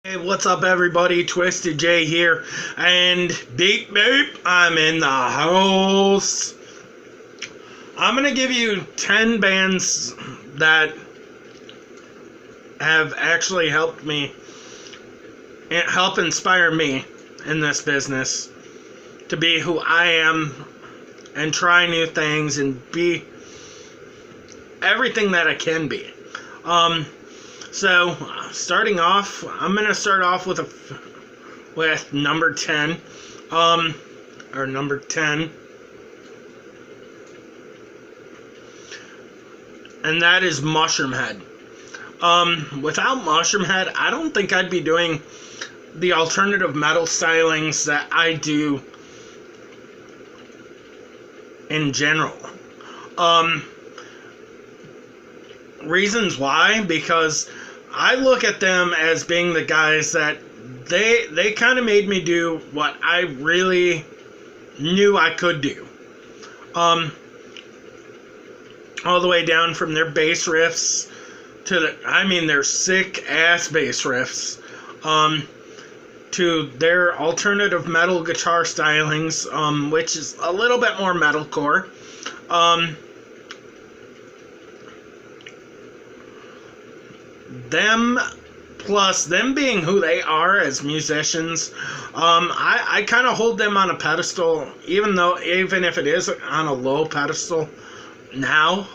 Hey, what's up everybody? Twystid J here, and beep beep, I'm in the house. I'm gonna give you 10 bands that have actually helped me, help inspire me in this business to be who I am and try new things and be everything that I can be. So, starting off, I'm gonna start off with number 10, or number 10, and that is Mushroomhead. Without Mushroomhead, I don't think I'd be doing the alternative metal stylings that I do in general. Reasons why? Because I look at them as being the guys that they kind of made me do what I really knew I could do. All the way down from their bass riffs to their sick ass bass riffs, to their alternative metal guitar stylings, which is a little bit more metalcore. Them plus them being who they are as musicians, I kind of hold them on a pedestal, even if it is on a low pedestal now,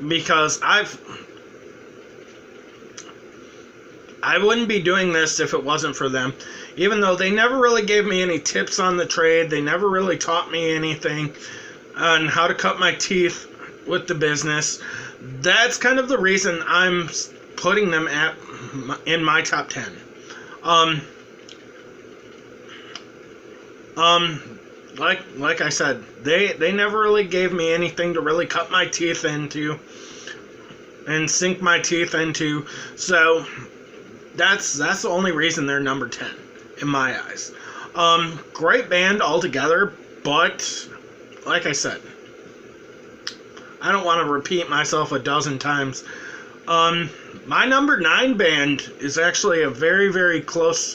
because I wouldn't be doing this if it wasn't for them. Even though they never really gave me any tips on the trade, they never really taught me anything on how to cut my teeth with the business. That's kind of the reason I'm putting them in my top 10. Like I said, they never really gave me anything to really cut my teeth into and sink my teeth into. So that's the only reason they're number 10 in my eyes. Great band altogether, but like I said, I don't want to repeat myself a dozen times. My number 9 band is actually a very, very close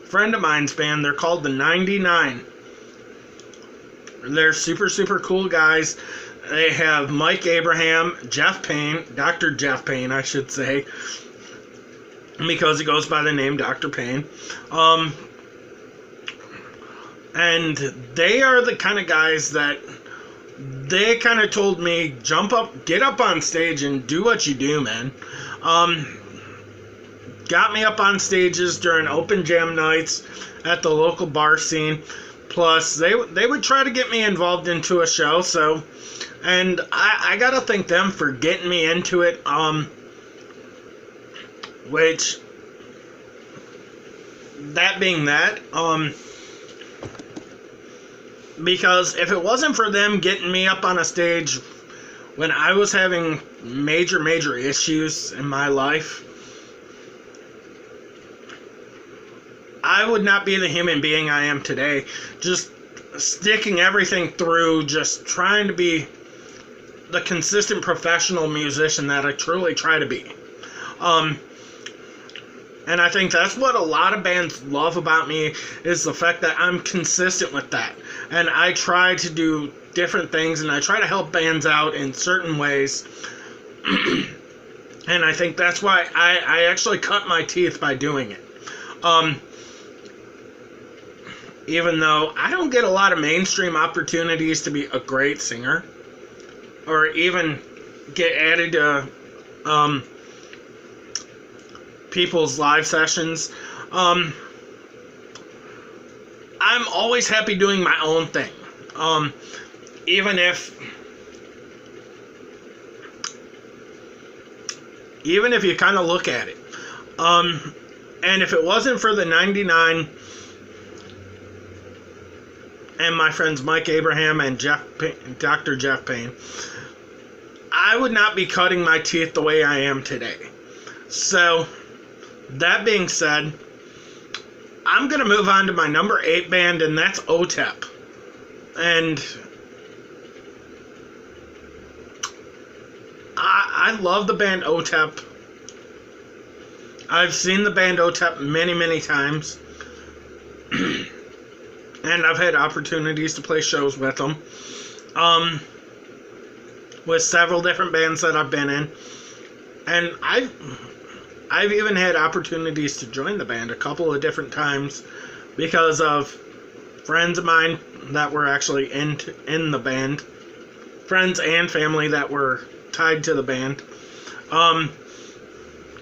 friend of mine's band. They're called the 99. They're super, super cool guys. They have Mike Abraham, Jeff Payne, Dr. Jeff Payne, I should say, because he goes by the name Dr. Payne. And they are the kind of guys that they kind of told me, jump up, get up on stage and do what you do, man. Got me up on stages during open jam nights at the local bar scene. Plus, they would try to get me involved into a show. So, and I gotta thank them for getting me into it. Which, that being that, because if it wasn't for them getting me up on a stage when I was having major, major issues in my life, I would not be the human being I am today. Just sticking everything through, just trying to be the consistent professional musician that I truly try to be. And I think that's what a lot of bands love about me, is the fact that I'm consistent with that. And I try to do different things, and I try to help bands out in certain ways. And I think that's why I actually cut my teeth by doing it. Even though I don't get a lot of mainstream opportunities to be a great singer, or even get added to people's live sessions, I'm always happy doing my own thing. Even if you kind of look at it, and if it wasn't for the 99 and my friends Mike Abraham and Dr. Jeff Payne, I would not be cutting my teeth the way I am today. So, that being said, I'm going to move on to my number 8 band, and that's OTEP. And I love the band OTEP I've seen the band OTEP many, many times. And I've had opportunities to play shows with them. With several different bands that I've been in. And I've even had opportunities to join the band a couple of different times because of friends of mine that were actually in the band. Friends and family that were tied to the band.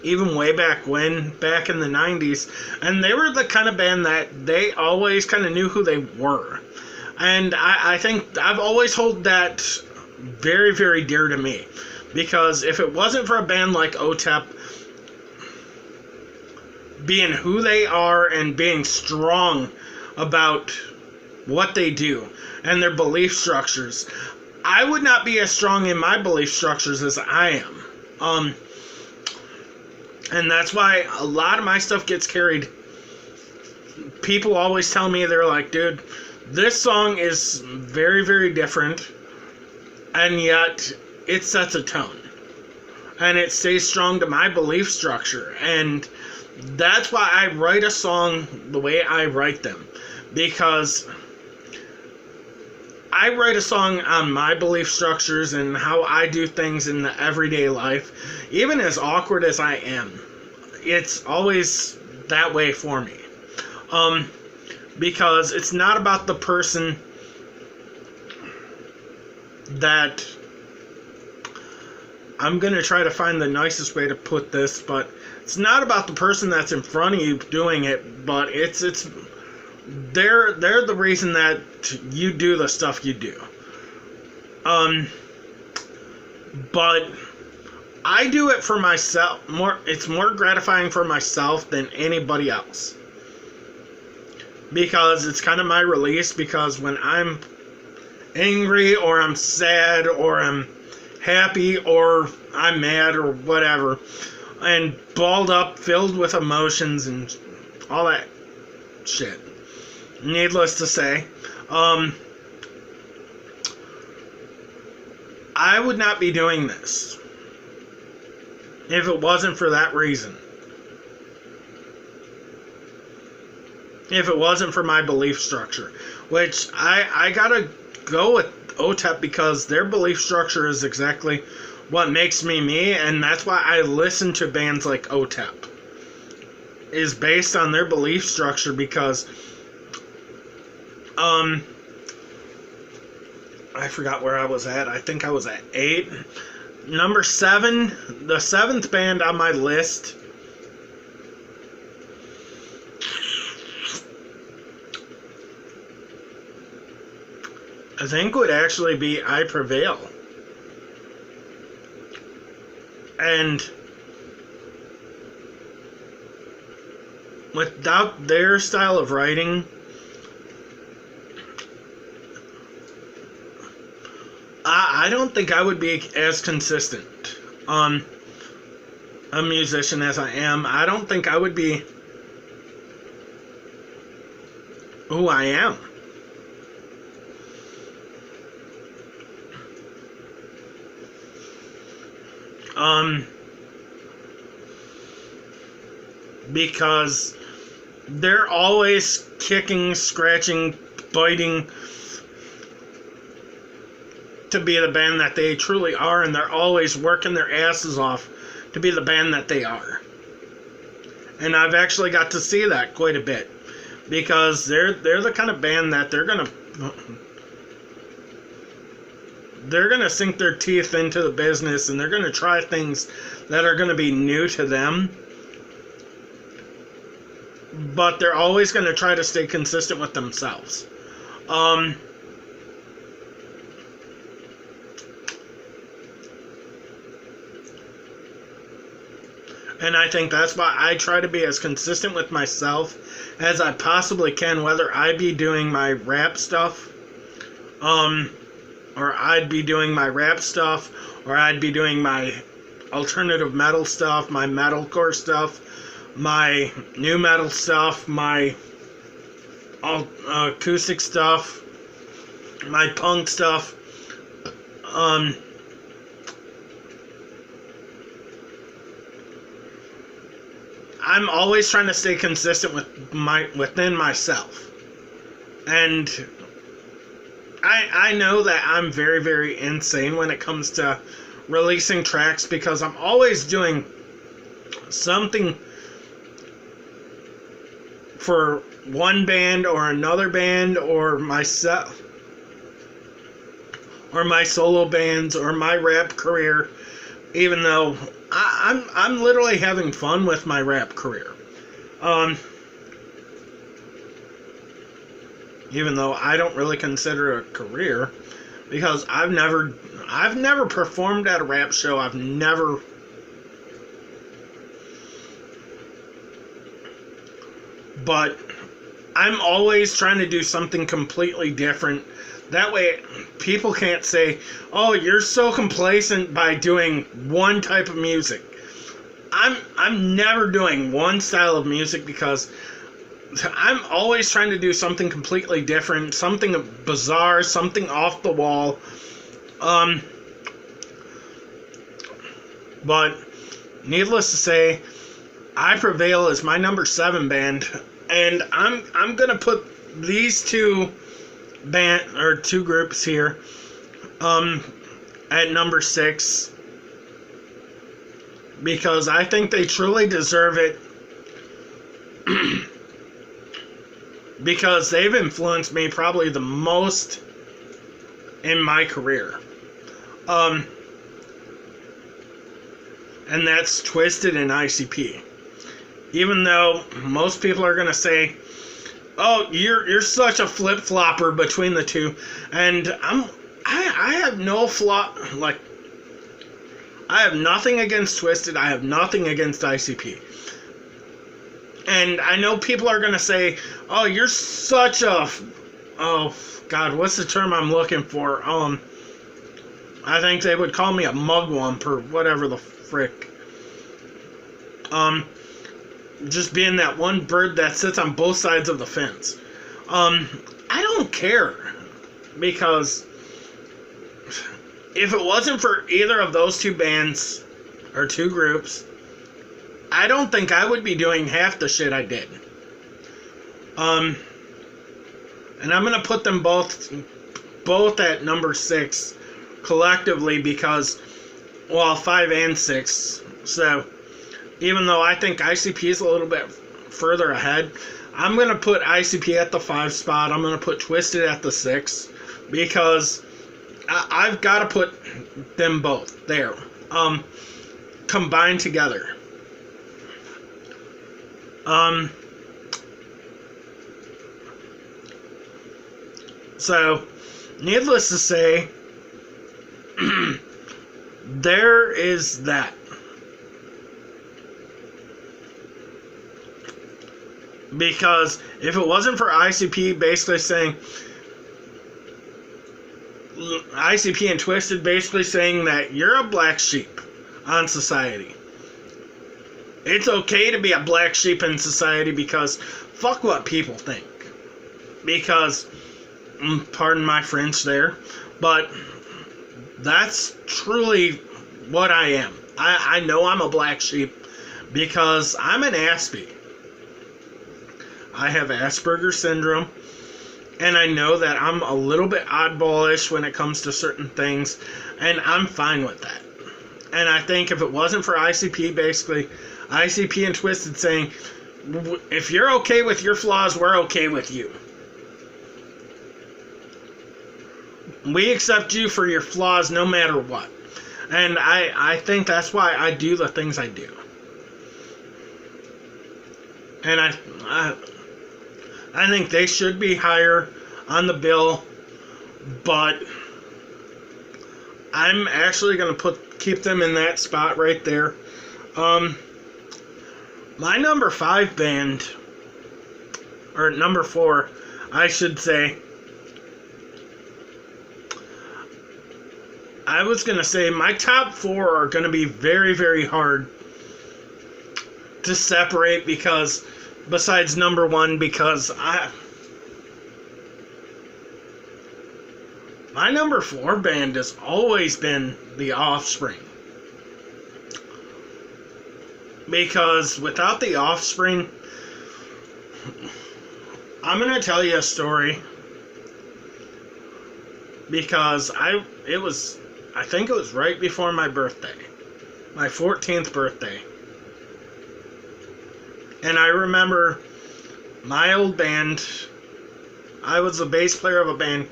Even way back in the 90s. And they were the kind of band that they always kind of knew who they were. And I think I've always held that very, very dear to me. Because if it wasn't for a band like OTEP being who they are and being strong about what they do and their belief structures, I would not be as strong in my belief structures as I am. And that's why a lot of my stuff gets carried. People always tell me, they're like, dude, this song is very, very different, and yet it sets a tone. And it stays strong to my belief structure. And that's why I write a song the way I write them. Because I write a song on my belief structures and how I do things in the everyday life. Even as awkward as I am, it's always that way for me. Because it's not about the person that... I'm going to try to find the nicest way to put this, but it's not about the person that's in front of you doing it, but they're the reason that you do the stuff you do. But I do it for myself. It's more gratifying for myself than anybody else. Because it's kind of my release, because when I'm angry or I'm sad or I'm happy or I'm mad or whatever, and balled up, filled with emotions and all that shit, needless to say, I would not be doing this if it wasn't for that reason. If it wasn't for my belief structure, which I gotta go with OTEP because their belief structure is exactly what makes me me, and that's why I listen to bands like OTEP. Is based on their belief structure, because I forgot where I was at. I think I was at 8. Number 7, the 7th band on my list, I think would actually be I Prevail. And without their style of writing, I don't think I would be as consistent on a musician as I am. I don't think I would be who I am. Because they're always kicking, scratching, biting to be the band that they truly are, and they're always working their asses off to be the band that they are. And I've actually got to see that quite a bit, because they're the kind of band that they're gonna sink their teeth into the business, and they're gonna try things that are gonna be new to them, but they're always gonna try to stay consistent with themselves. And I think that's why I try to be as consistent with myself as I possibly can, whether I be doing my rap stuff, or I'd be doing my rap stuff, or I'd be doing my alternative metal stuff, my metalcore stuff, my new metal stuff, my acoustic stuff, my punk stuff. I'm always trying to stay consistent within myself. And I know that I'm very, very insane when it comes to releasing tracks, because I'm always doing something for one band or another band, or myself, or my solo bands, or my rap career, even though I'm literally having fun with my rap career. Even though I don't really consider it a career, because I've never performed at a rap show. I've never, but I'm always trying to do something completely different. That way people can't say, "Oh, you're so complacent by doing one type of music." I'm never doing one style of music, because I'm always trying to do something completely different, something bizarre, something off the wall. But needless to say, I Prevail is my number 7 band, and I'm gonna put these two groups here at number 6, because I think they truly deserve it. Because they've influenced me probably the most in my career. And that's Twystid and ICP. Even though most people are going to say, "Oh, you're such a flip-flopper between the two." And I have no flaw, like, I have nothing against Twystid, I have nothing against ICP. And I know people are going to say, "Oh, you're such a..." Oh, God, what's the term I'm looking for? I think they would call me a mugwump or whatever the frick. Just being that one bird that sits on both sides of the fence. I don't care. Because if it wasn't for either of those two bands, or two groups, I don't think I would be doing half the shit I did. And I'm going to put them both at number 6 collectively, because, well, 5 and 6. So, even though I think ICP is a little bit further ahead, I'm going to put ICP at the 5 spot. I'm going to put Twystid at the 6, because I've got to put them both there, combined together. So, needless to say, there is that. Because if it wasn't for ICP basically saying, ICP and Twystid basically saying that you're a black sheep on society. It's okay to be a black sheep in society, because fuck what people think. Because, pardon my French there, but that's truly what I am. I know I'm a black sheep because I'm an Aspie. I have Asperger's syndrome, and I know that I'm a little bit oddballish when it comes to certain things, and I'm fine with that. And I think if it wasn't for ICP, basically, ICP and Twystid saying, if you're okay with your flaws, we're okay with you. We accept you for your flaws no matter what. And I think that's why I do the things I do. And I think they should be higher on the bill, but I'm actually going to keep them in that spot right there. My number 5 band, or number 4, I should say, I was going to say my top 4 are going to be very, very hard to separate, because besides number 1, because my number 4 band has always been The Offspring. Because without the Offspring, I'm going to tell you a story. Because I think it was right before my birthday. My 14th birthday. And I remember my old band, I was the bass player of a band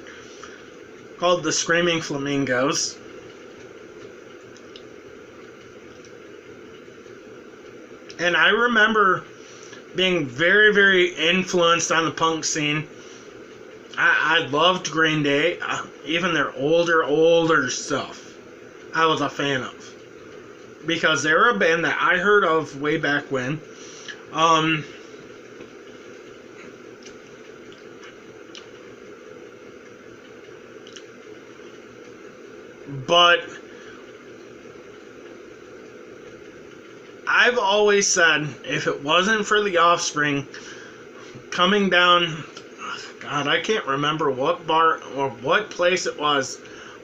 called the Screaming Flamingos. And I remember being very, very influenced on the punk scene. I loved Green Day, even their older stuff. I was a fan of. Because they were a band that I heard of way back when. But I've always said, if it wasn't for the Offspring coming down, God, I can't remember what bar or what place it was,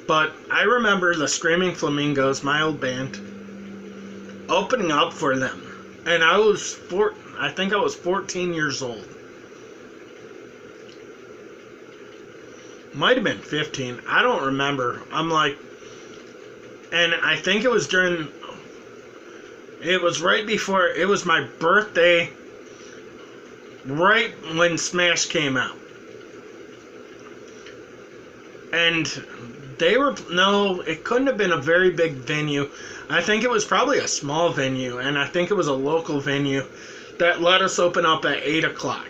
but I remember the Screaming Flamingos, my old band, opening up for them. And I think I was 14 years old. Might have been 15. I don't remember. And I think it was right before, it was my birthday, right when Smash came out. And it couldn't have been a very big venue. I think it was probably a small venue, and I think it was a local venue that let us open up at 8 o'clock.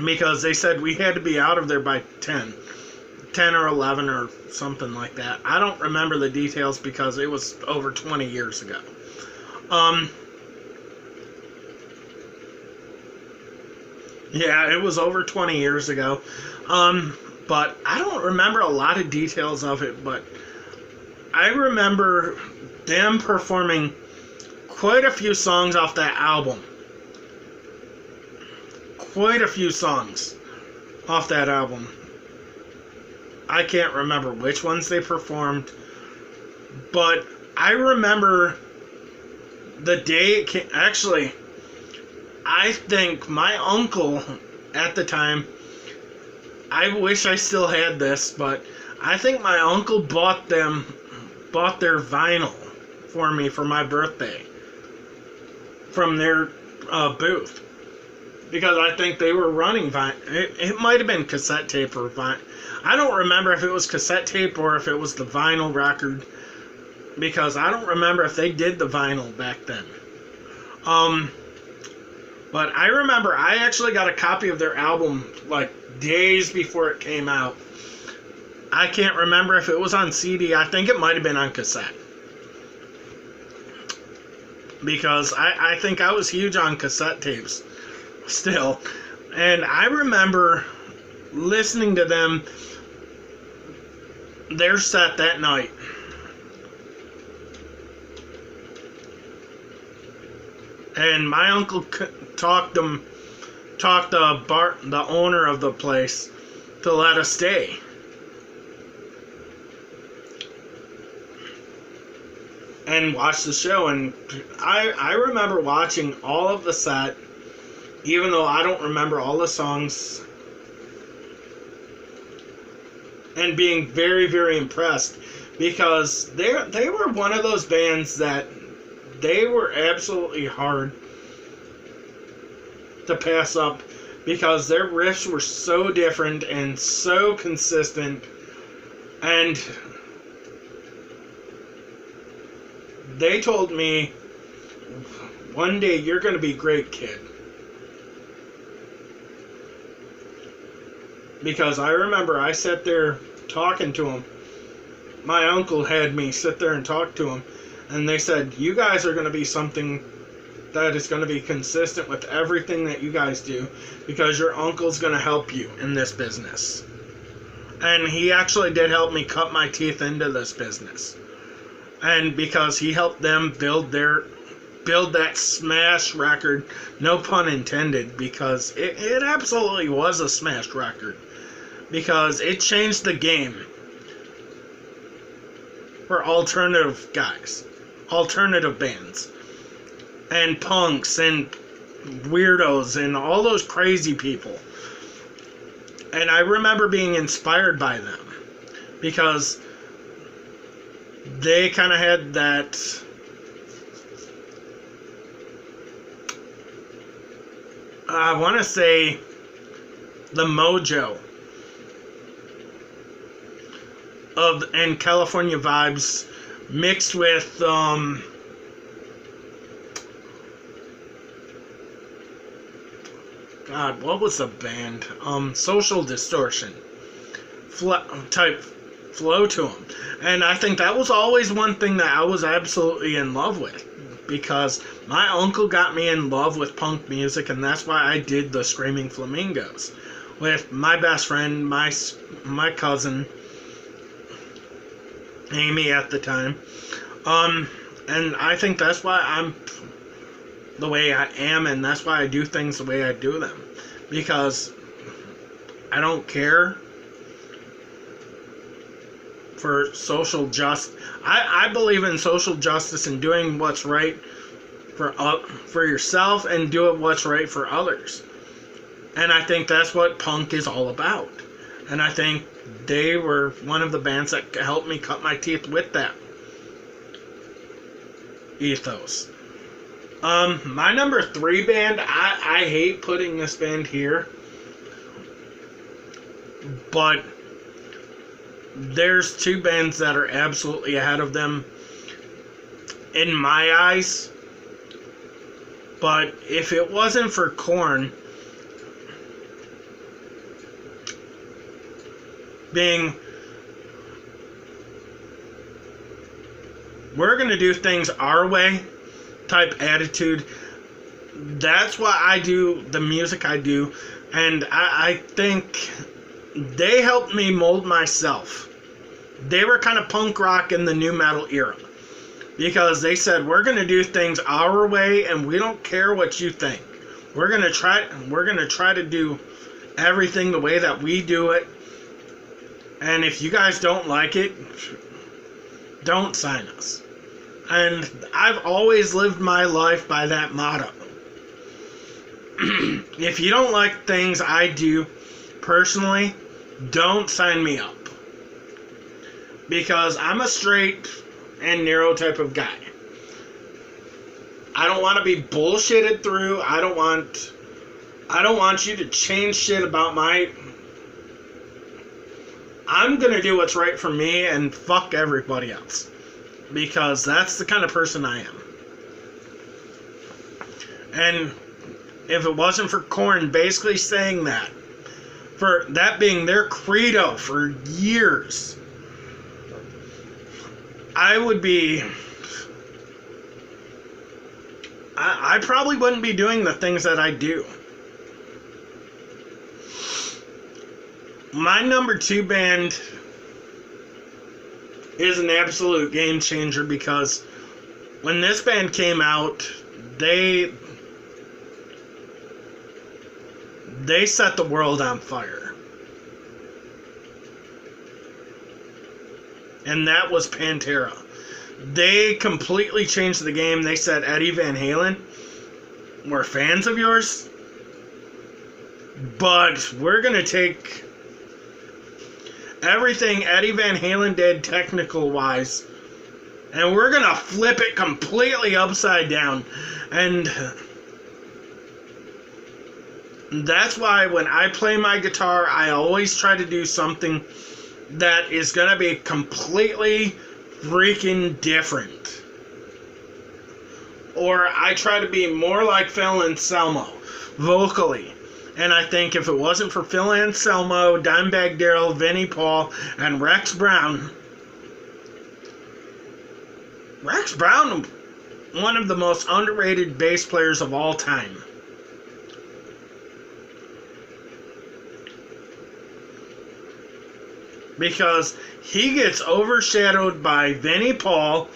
Because they said we had to be out of there by 10 or 11 or something like that. I don't remember the details because it was over 20 years ago. Yeah, it was over 20 years ago. But I don't remember a lot of details of it, but I remember them performing quite a few songs off that album. Quite a few songs off that album. I can't remember which ones they performed, but I remember the day it came. Actually, I think my uncle at the time, I wish I still had this, but I think my uncle bought their vinyl for me for my birthday from their booth. Because I think they were running vinyl. It might have been cassette tape or vinyl. I don't remember if it was cassette tape or if it was the vinyl record. Because I don't remember if they did the vinyl back then. But I remember I actually got a copy of their album like days before it came out. I can't remember if it was on CD. I think it might have been on cassette. Because I think I was huge on cassette tapes still. And I remember listening to them, their set that night. And my uncle talked the owner of the place to let us stay. And watch the show. And I remember watching all of the set, even though I don't remember all the songs, and being very, very impressed, because they were one of those bands that they were absolutely hard to pass up, because their riffs were so different and so consistent, and they told me, one day you're going to be great, kid. Because I remember I sat there talking to him. My uncle had me sit there and talk to him. And they said, you guys are going to be something that is going to be consistent with everything that you guys do. Because your uncle's going to help you in this business. And he actually did help me cut my teeth into this business. And because he helped them build that smash record, no pun intended, because it absolutely was a smash record. Because it changed the game for alternative guys, alternative bands. and punks and weirdos and all those crazy people. And I remember being inspired by them because they kind of had that I want to say the mojo of and California vibes mixed with God, what was the band? Social Distortion type flow to them. And I think that was always one thing that I was absolutely in love with, because my uncle got me in love with punk music, and that's why I did the Screaming Flamingos with my best friend, my cousin Amy at the time. And I think that's why I'm the way I am, and that's why I do things the way I do them, because I don't care for social justice. I believe in social justice and doing what's right for yourself and doing what's right for others. And I think that's what punk is all about. And I think they were one of the bands that helped me cut my teeth with that ethos. My number 3 band, I hate putting this band here, but there's 2 bands that are absolutely ahead of them in my eyes. But if it wasn't for Korn being, we're gonna do things our way type attitude, that's why I do the music I do. And I think they helped me mold myself. They were kind of punk rock in the new metal era, because they said, we're going to do things our way and we don't care what you think. We're going to try to do everything the way that we do it. And if you guys don't like it, don't sign us. And I've always lived my life by that motto. If you don't like things I do personally, don't sign me up. Because I'm a straight and narrow type of guy. I don't want to be bullshitted through. I don't want you to change shit about I'm going to do what's right for me and fuck everybody else. Because that's the kind of person I am. And if it wasn't for Korn basically saying that, for that being their credo for years, I probably wouldn't be doing the things that I do. My number 2 band is an absolute game changer, because when this band came out, they set the world on fire. And that was Pantera. They completely changed the game. They said, Eddie Van Halen, we're fans of yours, but we're going to take everything Eddie Van Halen did technical-wise, and we're going to flip it completely upside down. And that's why when I play my guitar, I always try to do something that is going to be completely freaking different. Or I try to be more like Phil Anselmo vocally. And I think if it wasn't for Phil Anselmo, Dimebag Darrell, Vinnie Paul, and Rex Brown, one of the most underrated bass players of all time. Because he gets overshadowed by Vinnie Paul,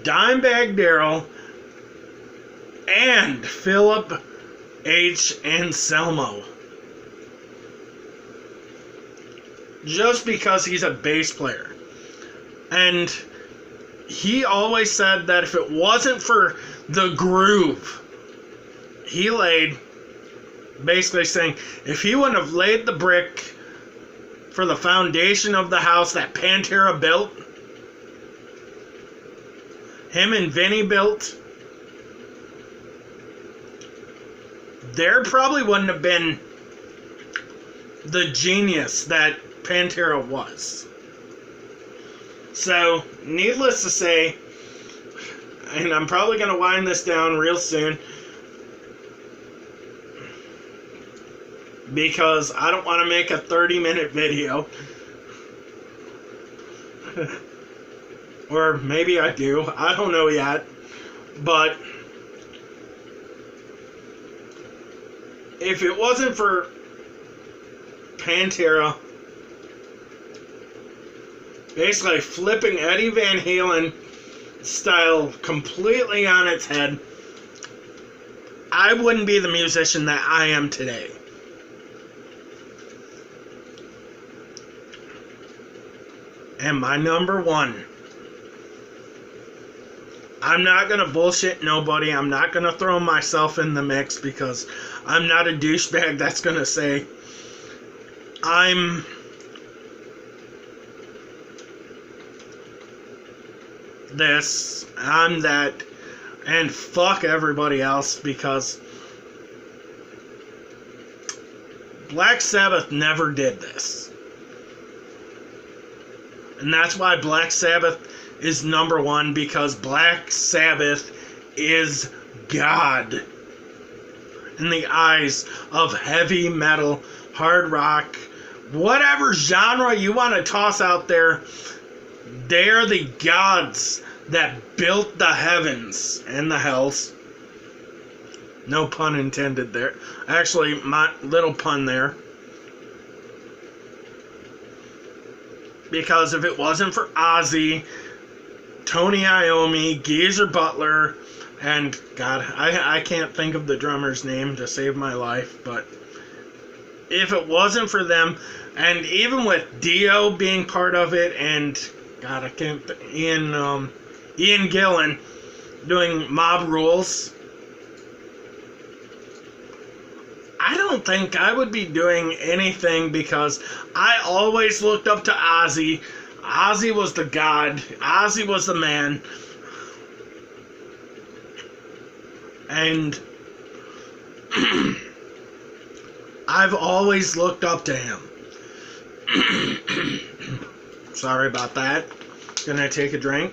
Dimebag Darrell, and Philip H. Anselmo. Just because he's a bass player. And he always said that if it wasn't for the groove he laid, basically saying if he wouldn't have laid the brick for the foundation of the house that Pantera built, him and Vinny built, there probably wouldn't have been the genius that Pantera was. So, needless to say, and I'm probably going to wind this down real soon, because I don't want to make a 30-minute video. Or maybe I do. I don't know yet. But if it wasn't for Pantera basically flipping Eddie Van Halen style completely on its head, I wouldn't be the musician that I am today. And my number one, I'm not going to bullshit nobody. I'm not going to throw myself in the mix because I'm not a douchebag that's going to say I'm this, I'm that, and fuck everybody else, because Black Sabbath never did this. And that's why Black Sabbath is number one, because Black Sabbath is God in the eyes of heavy metal, hard rock, whatever genre you want to toss out there. They're the gods that built the heavens and the hells. No pun intended there. Actually, my little pun there. Because if it wasn't for Ozzy, Tony Iommi, Geezer Butler, and God, I can't think of the drummer's name to save my life, but if it wasn't for them, and even with Dio being part of it, and God, I can't, Ian Gillan doing Mob Rules, I don't think I would be doing anything, because I always looked up to Ozzy. Ozzy was the god. Ozzy was the man. And I've always looked up to him. Sorry about that. Gonna take a drink.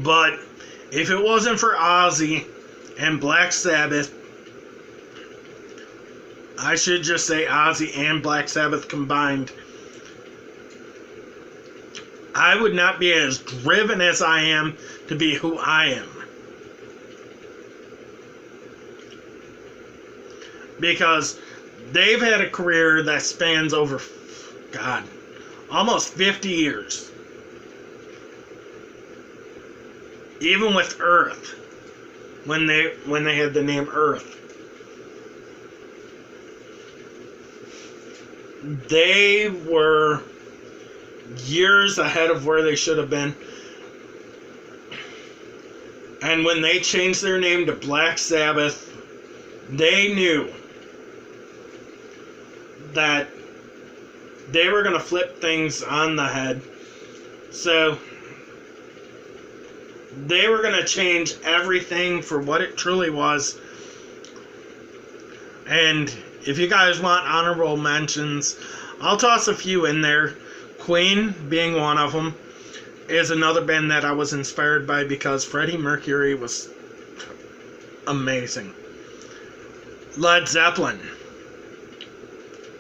But if it wasn't for Ozzy and Black Sabbath, I should just say Ozzy and Black Sabbath combined, I would not be as driven as I am to be who I am. Because they've had a career that spans over, God, almost 50 years. Even with Earth, when they had the name Earth, they were years ahead of where they should have been. And when they changed their name to Black Sabbath, they knew that they were going to flip things on the head. So they were going to change everything for what it truly was. And if you guys want honorable mentions, I'll toss a few in there. Queen being one of them is another band that I was inspired by, because Freddie Mercury was amazing. Led Zeppelin,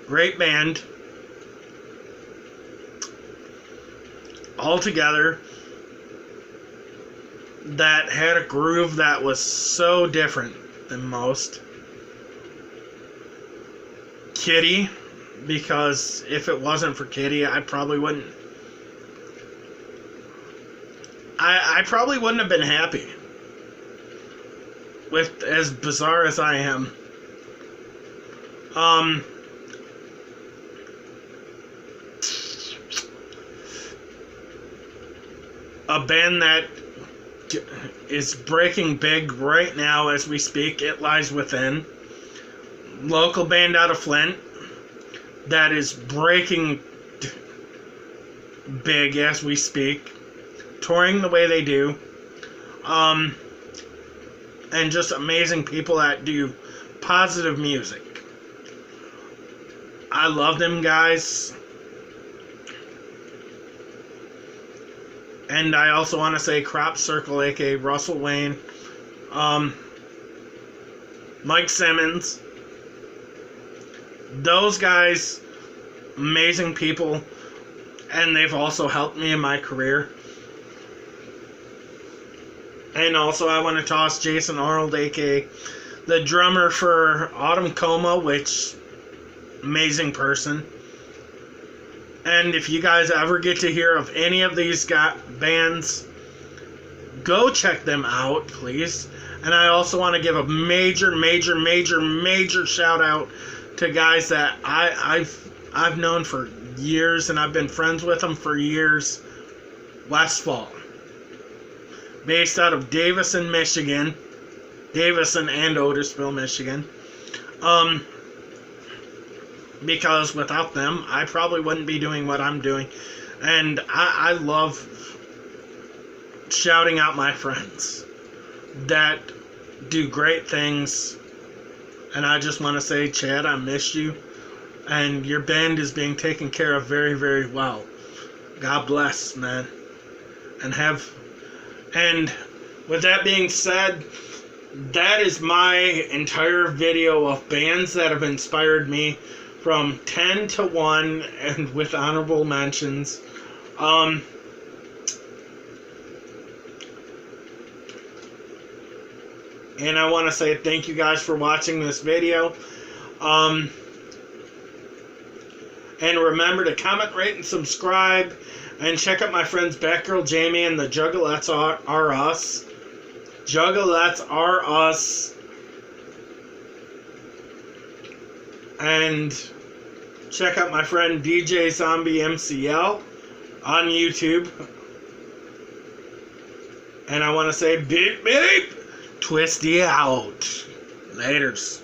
great band. All together, that had a groove that was so different than most. Kitty, because if it wasn't for Kitty, I probably wouldn't. I probably wouldn't have been happy with as bizarre as I am. a band that is breaking big right now as we speak. It Lies Within. Local band out of Flint that is breaking big as we speak. Touring the way they do. And just amazing people that do positive music. I love them guys. And I also want to say Crop Circle, aka Russell Wayne, Mike Simmons. Those guys, amazing people, and they've also helped me in my career. And also I want to toss Jason Arnold, aka the drummer for Autumn Coma, which, amazing person. And if you guys ever get to hear of any of these bands, go check them out, please. And I also want to give a major shout out to guys that I've known for years and I've been friends with them for years. Westfall, based out of Davison, Michigan. Davison and Otisville, Michigan. Because without them, I probably wouldn't be doing what I'm doing. And I love shouting out my friends that do great things. And I just want to say, Chad, I miss you. And your band is being taken care of very, very well. God bless, man. And with that being said, that is my entire video of bands that have inspired me, from 10 to 1, and with honorable mentions. And I want to say thank you guys for watching this video. And remember to comment, rate, and subscribe. And check out my friends Batgirl Jamie and the Juggalettes Are Us. Juggalettes Are Us. And check out my friend DJ Zombie MCL on YouTube. And I want to say beep beep, Twystid out. Laters.